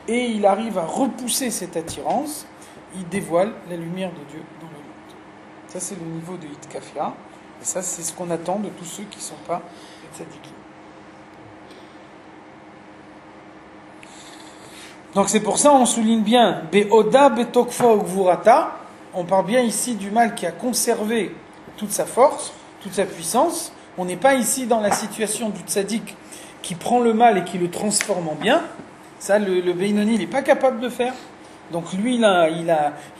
et il arrive à repousser cette attirance, il dévoile la lumière de Dieu dans le monde. Ça, c'est le niveau de Hitkafia, et ça, c'est ce qu'on attend de tous ceux qui ne sont pas les tzadikim. Donc c'est pour ça on souligne bien Be'oda betokfa ukvurata. On parle bien ici du mal qui a conservé toute sa force, toute sa puissance. On n'est pas ici dans la situation du tzaddik qui prend le mal et qui le transforme en bien. Ça, le Beinoni, il n'est pas capable de faire. Donc lui,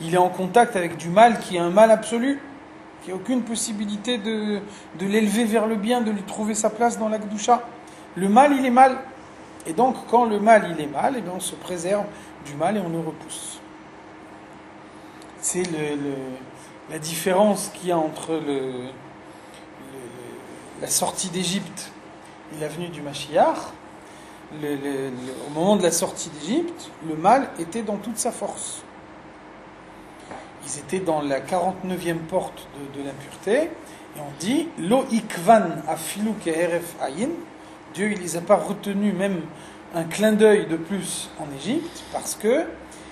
il est en contact avec du mal qui est un mal absolu, qui n'a aucune possibilité de l'élever vers le bien, de lui trouver sa place dans la Kedusha. Le mal, il est mal. Et donc, quand le mal, il est mal, eh bien, on se préserve du mal et on le repousse. C'est la différence qu'il y a entre la sortie d'Égypte et la venue du Mashiach. Au moment de la sortie d'Égypte, le mal était dans toute sa force. Ils étaient dans la 49e porte de l'impureté, et on dit « Lo ikvan afilu ke'eref ayin » Dieu, il les a pas retenus même un clin d'œil de plus en Égypte, parce que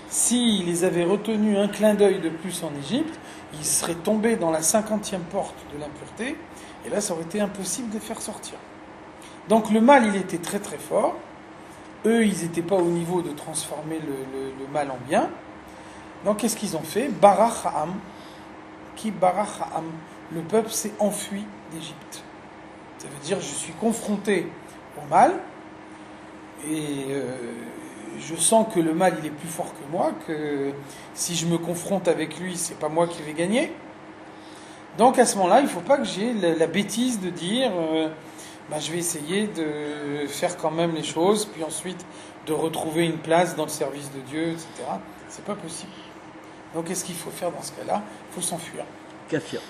s'il les avait retenus un clin d'œil de plus en Égypte, ils seraient tombés dans la 50e porte de l'impureté, et là ça aurait été impossible de les faire sortir. Donc le mal, il était très très fort. Eux, ils n'étaient pas au niveau de transformer le mal en bien. Donc qu'est-ce qu'ils ont fait? Barach ha'am. Qui barach ha'am? Le peuple s'est enfui d'Égypte. Ça veut dire, je suis confronté au mal, et je sens que le mal, il est plus fort que moi, que si je me confronte avec lui, c'est pas moi qui vais gagner. Donc à ce moment-là, il ne faut pas que j'ai la bêtise de dire je vais essayer de faire quand même les choses, puis ensuite de retrouver une place dans le service de Dieu, etc. C'est pas possible. Donc qu'est-ce qu'il faut faire dans ce cas-là? Il faut s'enfuir. Kafia.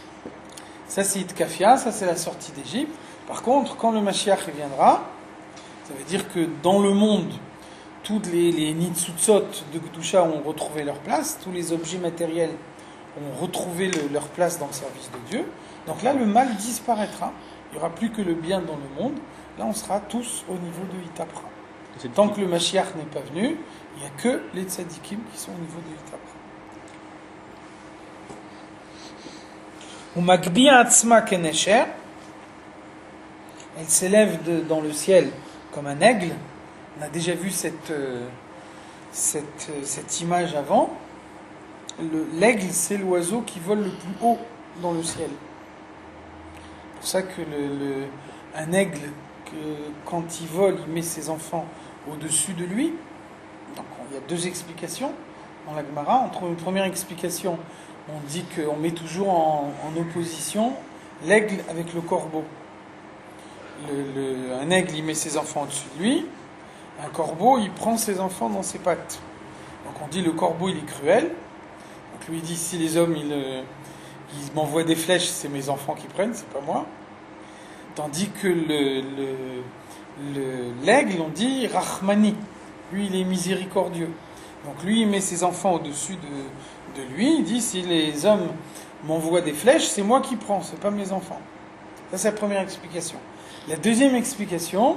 Ça c'est Itkafia, ça c'est la sortie d'Égypte. Par contre, quand le Mashiach viendra, ça veut dire que dans le monde, toutes les Nitsutsot de Kedusha ont retrouvé leur place, tous les objets matériels ont retrouvé leur place dans le service de Dieu. Donc là, le mal disparaîtra. Il n'y aura plus que le bien dans le monde. Là, on sera tous au niveau de Hitapra. Tant que le Mashiach n'est pas venu, il n'y a que les tzadikim qui sont au niveau de Hitapra. Ou Magbia Atzma Kenesher, elle s'élève dans le ciel comme un aigle. On a déjà vu cette image avant. L'aigle, c'est l'oiseau qui vole le plus haut dans le ciel. C'est pour ça que un aigle, quand il vole, il met ses enfants au-dessus de lui. Donc il y a deux explications dans la Gemara. Entre une première explication, on dit qu'on met toujours en opposition l'aigle avec le corbeau. Un aigle, il met ses enfants au-dessus de lui. Un corbeau, il prend ses enfants dans ses pattes. Donc on dit le corbeau, il est cruel. Donc lui, il dit, si les hommes, ils m'envoient des flèches, c'est mes enfants qui prennent, c'est pas moi. Tandis que l'aigle, on dit Rahmani. Lui, il est miséricordieux. Donc lui, il met ses enfants au-dessus de lui. Il dit, si les hommes m'envoient des flèches, c'est moi qui prends, c'est pas mes enfants. Ça, c'est la première explication. La deuxième explication,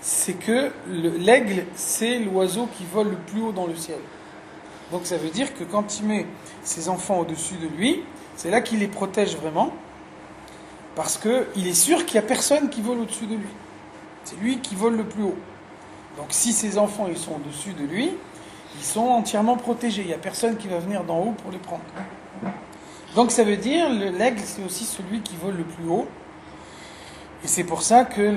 c'est que l'aigle, c'est l'oiseau qui vole le plus haut dans le ciel. Donc ça veut dire que quand il met ses enfants au-dessus de lui, c'est là qu'il les protège vraiment, parce qu'il est sûr qu'il n'y a personne qui vole au-dessus de lui. C'est lui qui vole le plus haut. Donc si ses enfants ils sont au-dessus de lui, ils sont entièrement protégés. Il n'y a personne qui va venir d'en haut pour les prendre. Donc ça veut dire, l'aigle, c'est aussi celui qui vole le plus haut. Et c'est pour ça que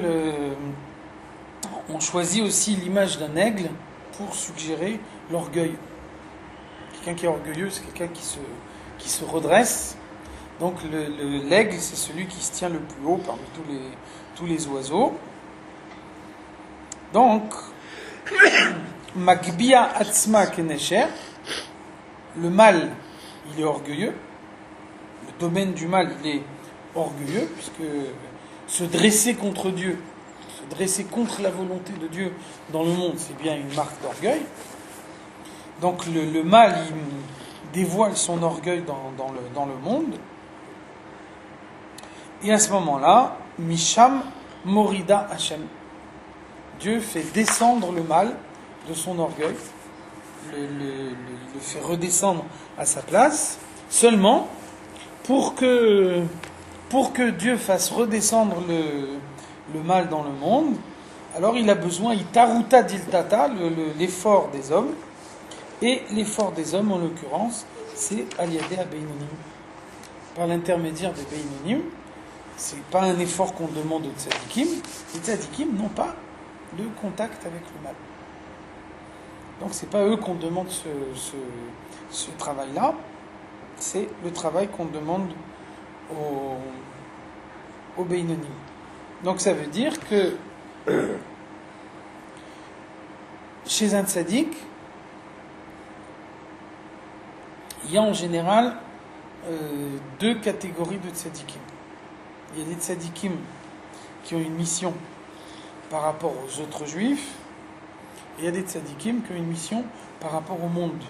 on choisit aussi l'image d'un aigle pour suggérer l'orgueil. Quelqu'un qui est orgueilleux, c'est quelqu'un qui se redresse. Donc l'aigle, c'est celui qui se tient le plus haut parmi tous les oiseaux. Donc, Magbia Atzma Kenesher, le mal, il est orgueilleux. Le domaine du mal, il est orgueilleux, puisque se dresser contre Dieu, se dresser contre la volonté de Dieu dans le monde, c'est bien une marque d'orgueil. Donc le mal, il dévoile son orgueil dans le monde. Et à ce moment-là, Misham Morida Hashem. Dieu fait descendre le mal de son orgueil, le fait redescendre à sa place, seulement pour que Dieu fasse redescendre le mal dans le monde. Alors il a besoin, itaruta diltata, l'effort des hommes. Et l'effort des hommes, en l'occurrence, c'est Aliadé à Beinonim. Par l'intermédiaire des Beinonim, c'est pas un effort qu'on demande aux tzadikim. Les tzadikim n'ont pas de contact avec le mal. Donc c'est pas eux qu'on demande ce travail-là, c'est le travail qu'on demande aux Beinonim. Donc ça veut dire que chez un tzadik, il y a en général deux catégories de tzadikim. Il y a des tzadikim qui ont une mission par rapport aux autres juifs, et il y a des tzadikim qui ont une mission par rapport au monde.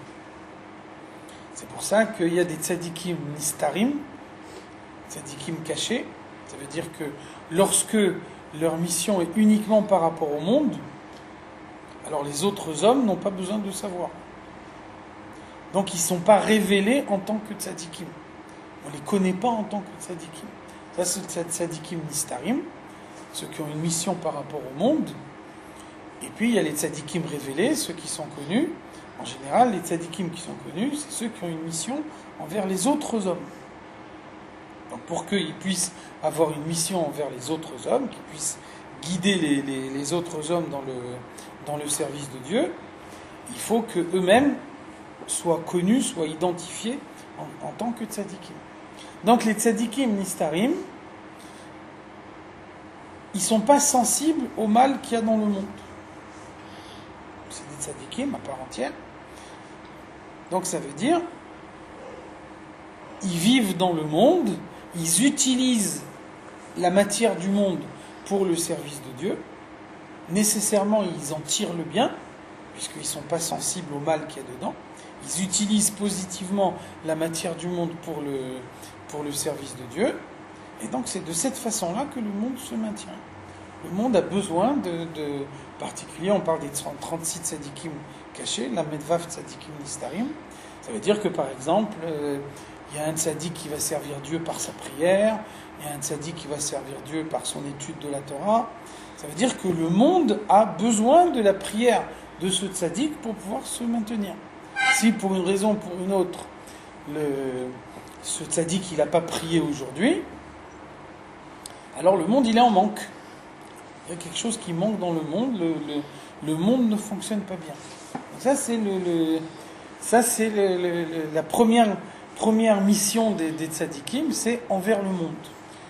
C'est pour ça qu'il y a des tzadikim nistarim, tzadikim cachés. Ça veut dire que lorsque leur mission est uniquement par rapport au monde, alors les autres hommes n'ont pas besoin de savoir. Donc ils ne sont pas révélés en tant que tzadikim. On ne les connaît pas en tant que tzadikim. Ça, c'est tzadikim nistarim, ceux qui ont une mission par rapport au monde. Et puis il y a les tzadikim révélés, ceux qui sont connus. En général, les tzadikim qui sont connus, c'est ceux qui ont une mission envers les autres hommes. Donc pour qu'ils puissent avoir une mission envers les autres hommes, qu'ils puissent guider les autres hommes dans le service de Dieu, il faut qu'eux-mêmes soient connus, soient identifiés en tant que tzadikim. Donc les tzadikim nistarim, ils ne sont pas sensibles au mal qu'il y a dans le monde. C'est des tzadikim à part entière. Donc ça veut dire, ils vivent dans le monde, ils utilisent la matière du monde pour le service de Dieu. Nécessairement, ils en tirent le bien, puisqu'ils ne sont pas sensibles au mal qu'il y a dedans. Ils utilisent positivement la matière du monde pour le service de Dieu. Et donc c'est de cette façon-là que le monde se maintient. Le monde a besoin de particulier, on parle des 36 tzadikim cachés, la medvav tzadikim nistarim. Ça veut dire que par exemple, il y a un tzadik qui va servir Dieu par sa prière, il y a un tzadik qui va servir Dieu par son étude de la Torah. Ça veut dire que le monde a besoin de la prière de ce tzadik pour pouvoir se maintenir. Si pour une raison ou pour une autre, ce tzadik il n'a pas prié aujourd'hui, alors le monde il est en manque. Il y a quelque chose qui manque dans le monde, le monde ne fonctionne pas bien. Donc ça c'est la première mission des tzadikim, c'est envers le monde.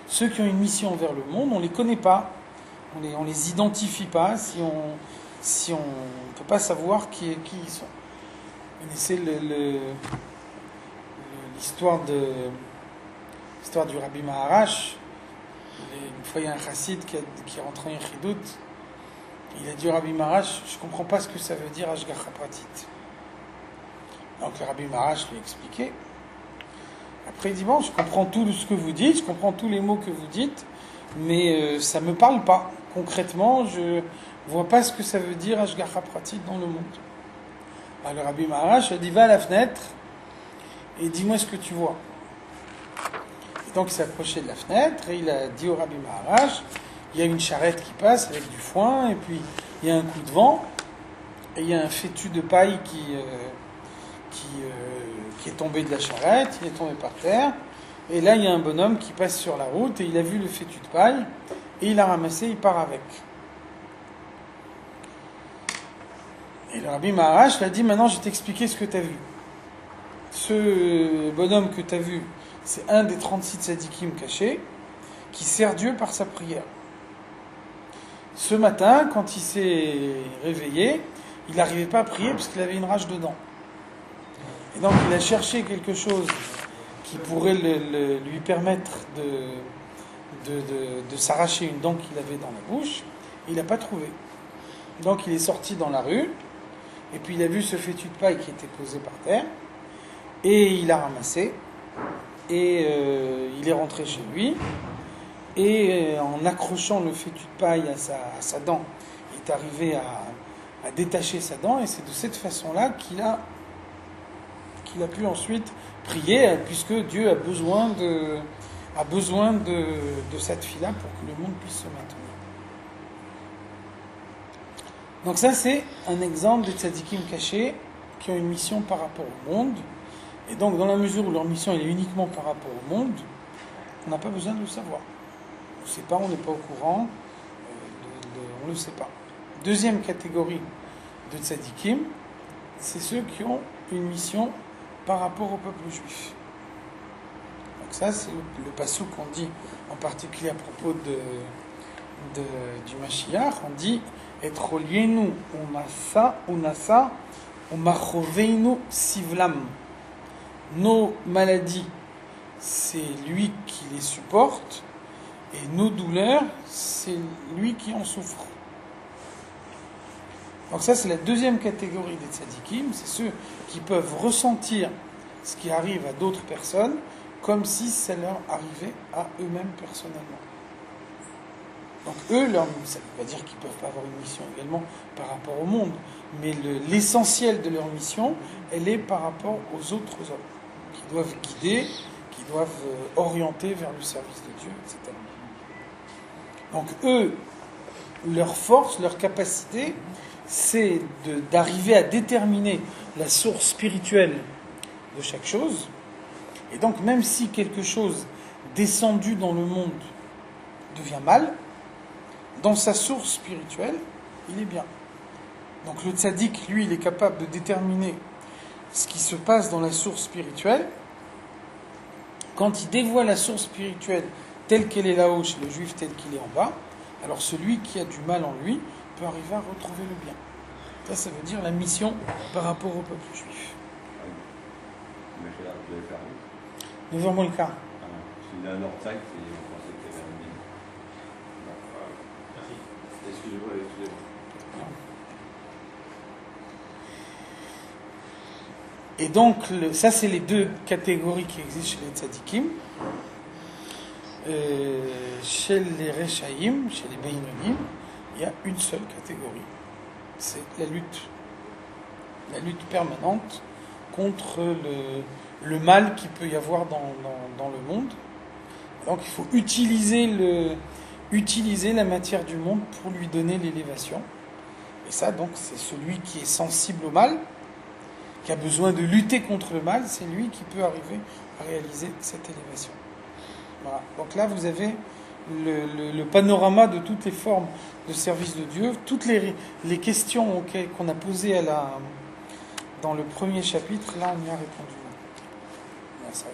Ceux qui ont une mission envers le monde, on ne les connaît pas, on les identifie pas, si on ne peut pas savoir qui ils sont. Vous connaissez l'histoire du Rabbi Maharash. Une fois, il y a un chassid qui est rentré en Chidout. Il a dit au Rabbi Maharash, je ne comprends pas ce que ça veut dire Ashgacha Pratit. Donc le Rabbi Maharash lui a expliqué. Après, il dit, bon, je comprends tout ce que vous dites, je comprends tous les mots que vous dites, mais ça ne me parle pas. Concrètement, je ne vois pas ce que ça veut dire Ashgacha Pratit dans le monde. Alors le Rabbi Maharash a dit, va à la fenêtre et dis-moi ce que tu vois. Et donc il s'est approché de la fenêtre et il a dit au Rabbi Maharash, il y a une charrette qui passe avec du foin, et puis il y a un coup de vent, et il y a un fétu de paille qui est tombé de la charrette, il est tombé par terre, et là il y a un bonhomme qui passe sur la route, et il a vu le fétu de paille, et il l'a ramassé, il part avec. Et le Rabbi Maharash lui a dit, maintenant je vais t'expliquer ce que tu as vu. Ce bonhomme que tu as vu, c'est un des 36 tzadikim cachés, qui sert Dieu par sa prière. Ce matin, quand il s'est réveillé, il n'arrivait pas à prier parce qu'il avait une rage de dents. Et donc il a cherché quelque chose qui pourrait lui permettre de s'arracher une dent qu'il avait dans la bouche, et il n'a pas trouvé. Donc il est sorti dans la rue, et puis il a vu ce fétu de paille qui était posé par terre, et il l'a ramassé, et il est rentré chez lui, et en accrochant le fétu de paille à sa dent, il est arrivé à détacher sa dent, et c'est de cette façon-là qu'il a pu ensuite prier, puisque Dieu a besoin de cette fille-là pour que le monde puisse se maintenir. Donc ça, c'est un exemple des tzadikim cachés qui ont une mission par rapport au monde. Et donc, dans la mesure où leur mission est uniquement par rapport au monde, on n'a pas besoin de le savoir. On ne sait pas, on n'est pas au courant, on ne le sait pas. Deuxième catégorie de tzadikim, c'est ceux qui ont une mission par rapport au peuple juif. Donc ça, c'est le passouk qu'on dit, en particulier à propos du Mashiach, on dit « Et relienu unasa umachoveinu sivlam » Nos maladies, c'est lui qui les supporte, et nos douleurs, c'est lui qui en souffre. Donc ça, c'est la deuxième catégorie des tzadikim, c'est ceux qui peuvent ressentir ce qui arrive à d'autres personnes, comme si ça leur arrivait à eux-mêmes personnellement. Donc eux, ça ne veut pas dire qu'ils ne peuvent pas avoir une mission également par rapport au monde, mais l'essentiel de leur mission, elle est par rapport aux autres hommes, qui doivent guider, qui doivent orienter vers le service de Dieu, etc. Donc eux, leur force, leur capacité, c'est d'arriver à déterminer la source spirituelle de chaque chose. Et donc même si quelque chose descendu dans le monde devient mal, dans sa source spirituelle, il est bien. Donc le tzaddik, lui, il est capable de déterminer ce qui se passe dans la source spirituelle. Quand il dévoile la source spirituelle telle qu'elle est là-haut chez le juif, telle qu'il est en bas, alors celui qui a du mal en lui peut arriver à retrouver le bien. Ça veut dire la mission par rapport au peuple juif. 9h moins le quart. Il a un heure 5, et on pensait qu'il y avait un dîner. Merci. Excusez-moi. Et donc, ça c'est les deux catégories qui existent chez les tzadikim. Chez les Rechaïm, chez les Beinonim, il y a une seule catégorie. C'est la lutte permanente contre le mal qu'il peut y avoir dans le monde. Donc il faut utiliser la matière du monde pour lui donner l'élévation. Et ça, donc, c'est celui qui est sensible au mal, qui a besoin de lutter contre le mal, c'est lui qui peut arriver à réaliser cette élévation. Voilà. Donc là, vous avez le panorama de toutes les formes de service de Dieu, toutes les questions qu'on a posées dans le premier chapitre, là on y a répondu. Voilà, ça